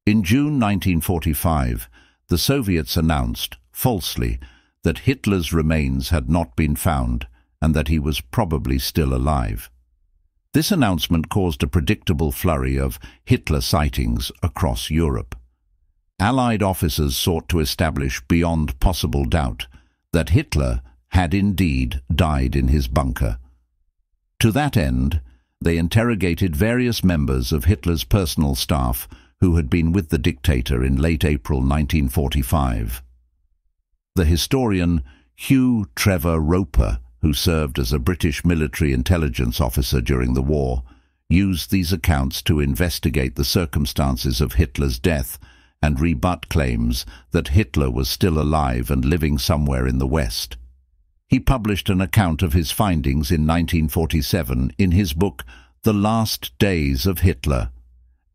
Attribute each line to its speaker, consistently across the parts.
Speaker 1: In June 1945, the Soviets announced, falsely, that Hitler's remains had not been found and that he was probably still alive. This announcement caused a predictable flurry of Hitler sightings across Europe. Allied officers sought to establish beyond possible doubt that Hitler had indeed died in his bunker. To that end, they interrogated various members of Hitler's personal staff who had been with the dictator in late April 1945. The historian Hugh Trevor Roper, who served as a British military intelligence officer during the war, used these accounts to investigate the circumstances of Hitler's death and rebut claims that Hitler was still alive and living somewhere in the West. He published an account of his findings in 1947 in his book The Last Days of Hitler.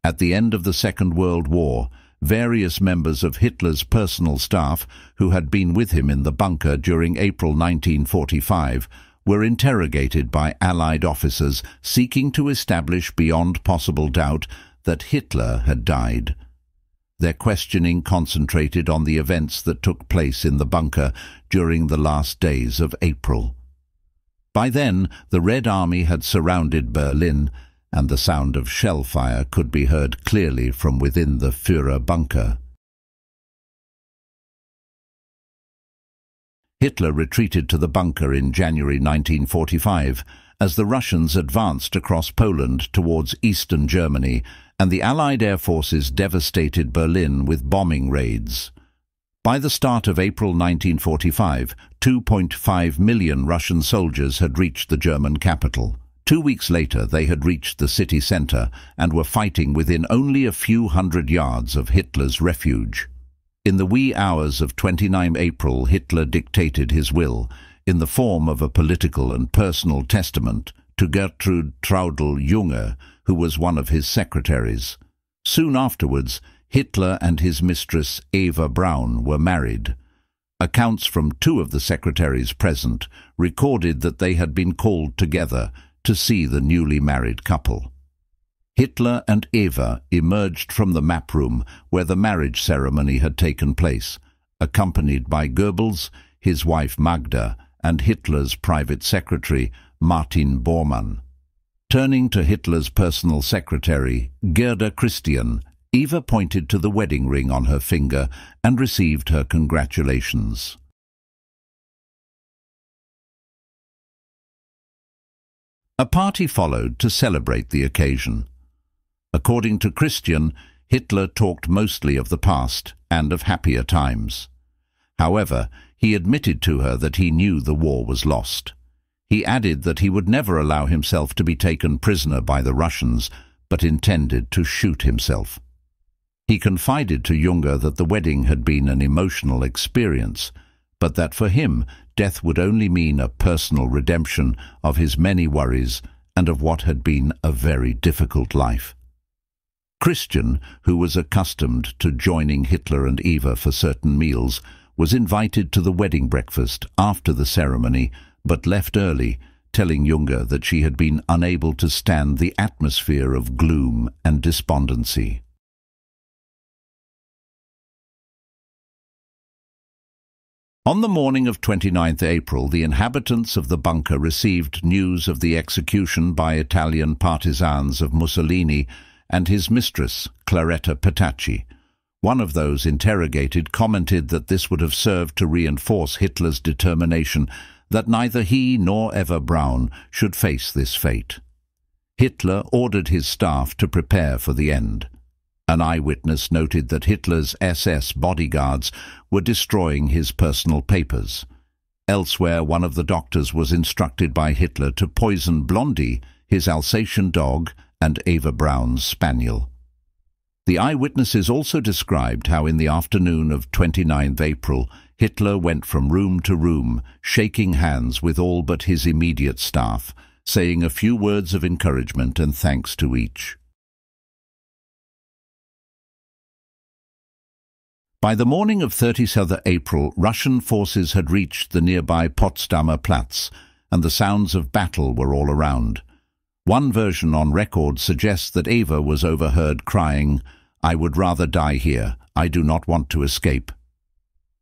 Speaker 1: At the end of the Second World War, various members of Hitler's personal staff who had been with him in the bunker during April 1945 were interrogated by Allied officers seeking to establish beyond possible doubt that Hitler had died. Their questioning concentrated on the events that took place in the bunker during the last days of April. By then, the Red Army had surrounded Berlin, and the sound of shell fire could be heard clearly from within the Führer bunker. Hitler retreated to the bunker in January 1945 as the Russians advanced across Poland towards eastern Germany, and the Allied air forces devastated Berlin with bombing raids. By the start of April 1945, 2.5 million Russian soldiers had reached the German capital. 2 weeks later, they had reached the city centre and were fighting within only a few hundred yards of Hitler's refuge. In the wee hours of 29 April, Hitler dictated his will, in the form of a political and personal testament, to Gertrud Traudl-Junge, who was one of his secretaries. Soon afterwards, Hitler and his mistress Eva Braun were married. Accounts from 2 of the secretaries present recorded that they had been called together to see the newly married couple. Hitler and Eva emerged from the map room where the marriage ceremony had taken place, accompanied by Goebbels, his wife Magda, and Hitler's private secretary Martin Bormann. Turning to Hitler's personal secretary, Gerda Christian, Eva pointed to the wedding ring on her finger and received her congratulations. A party followed to celebrate the occasion. According to Christian, Hitler talked mostly of the past and of happier times. However, he admitted to her that he knew the war was lost. He added that he would never allow himself to be taken prisoner by the Russians, but intended to shoot himself. He confided to Junge that the wedding had been an emotional experience, but that for him, death would only mean a personal redemption of his many worries and of what had been a very difficult life. Christian, who was accustomed to joining Hitler and Eva for certain meals, was invited to the wedding breakfast after the ceremony, but left early, telling Junge that she had been unable to stand the atmosphere of gloom and despondency. On the morning of 29th April, the inhabitants of the bunker received news of the execution by Italian partisans of Mussolini and his mistress, Claretta Petacci. One of those interrogated commented that this would have served to reinforce Hitler's determination that neither he nor Eva Braun should face this fate. Hitler ordered his staff to prepare for the end. An eyewitness noted that Hitler's SS bodyguards were destroying his personal papers. Elsewhere, one of the doctors was instructed by Hitler to poison Blondie, his Alsatian dog, and Eva Braun's spaniel. The eyewitnesses also described how in the afternoon of 29th April, Hitler went from room to room, shaking hands with all but his immediate staff, saying a few words of encouragement and thanks to each. By the morning of 30th April, Russian forces had reached the nearby Potsdamer Platz, and the sounds of battle were all around. One version on record suggests that Eva was overheard crying, "I would rather die here. I do not want to escape."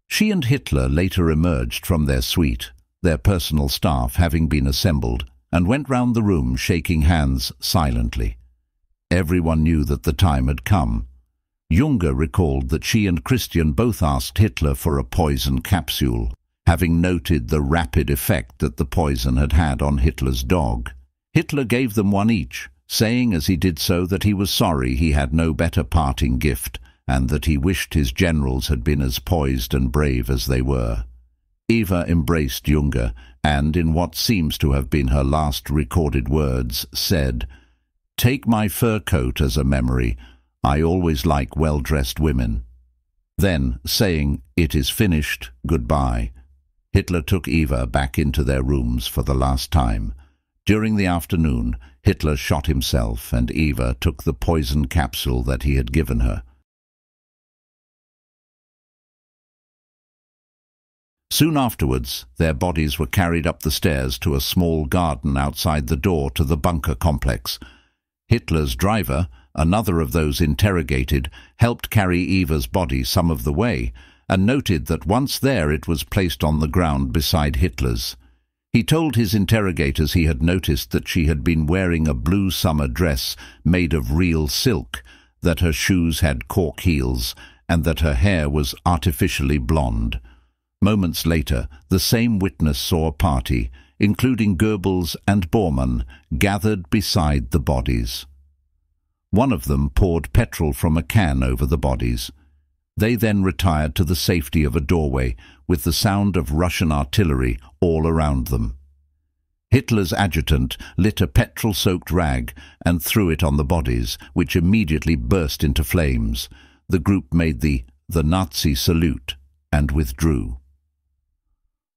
Speaker 1: She and Hitler later emerged from their suite, their personal staff having been assembled, and went round the room shaking hands silently. Everyone knew that the time had come. Junge recalled that she and Christian both asked Hitler for a poison capsule, having noted the rapid effect that the poison had had on Hitler's dog. Hitler gave them one each, saying as he did so that he was sorry he had no better parting gift, and that he wished his generals had been as poised and brave as they were. Eva embraced Junge, and, in what seems to have been her last recorded words, said, "Take my fur coat as a memory. I always like well-dressed women." Then, saying, "It is finished, goodbye," Hitler took Eva back into their rooms for the last time. During the afternoon, Hitler shot himself, and Eva took the poison capsule that he had given her. Soon afterwards, their bodies were carried up the stairs to a small garden outside the door to the bunker complex. Hitler's driver, another of those interrogated, helped carry Eva's body some of the way, and noted that once there it was placed on the ground beside Hitler's. He told his interrogators he had noticed that she had been wearing a blue summer dress made of real silk, that her shoes had cork heels, and that her hair was artificially blonde. Moments later, the same witness saw a party, including Goebbels and Bormann, gathered beside the bodies. One of them poured petrol from a can over the bodies. They then retired to the safety of a doorway, with the sound of Russian artillery all around them. Hitler's adjutant lit a petrol-soaked rag and threw it on the bodies, which immediately burst into flames. The group made the Nazi salute and withdrew.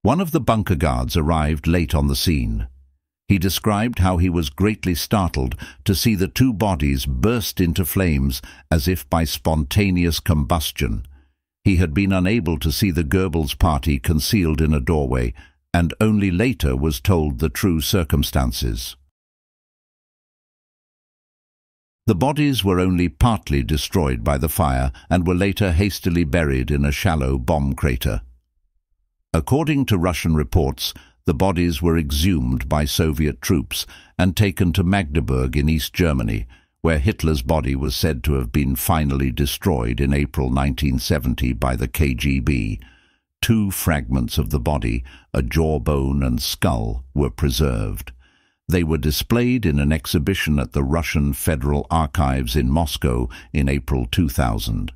Speaker 1: One of the bunker guards arrived late on the scene. He described how he was greatly startled to see the two bodies burst into flames as if by spontaneous combustion. He had been unable to see the Goebbels party concealed in a doorway, and only later was told the true circumstances. The bodies were only partly destroyed by the fire and were later hastily buried in a shallow bomb crater. According to Russian reports, the bodies were exhumed by Soviet troops and taken to Magdeburg in East Germany, where Hitler's body was said to have been finally destroyed in April 1970 by the KGB. 2 fragments of the body, a jawbone and skull, were preserved. They were displayed in an exhibition at the Russian Federal Archives in Moscow in April 2000.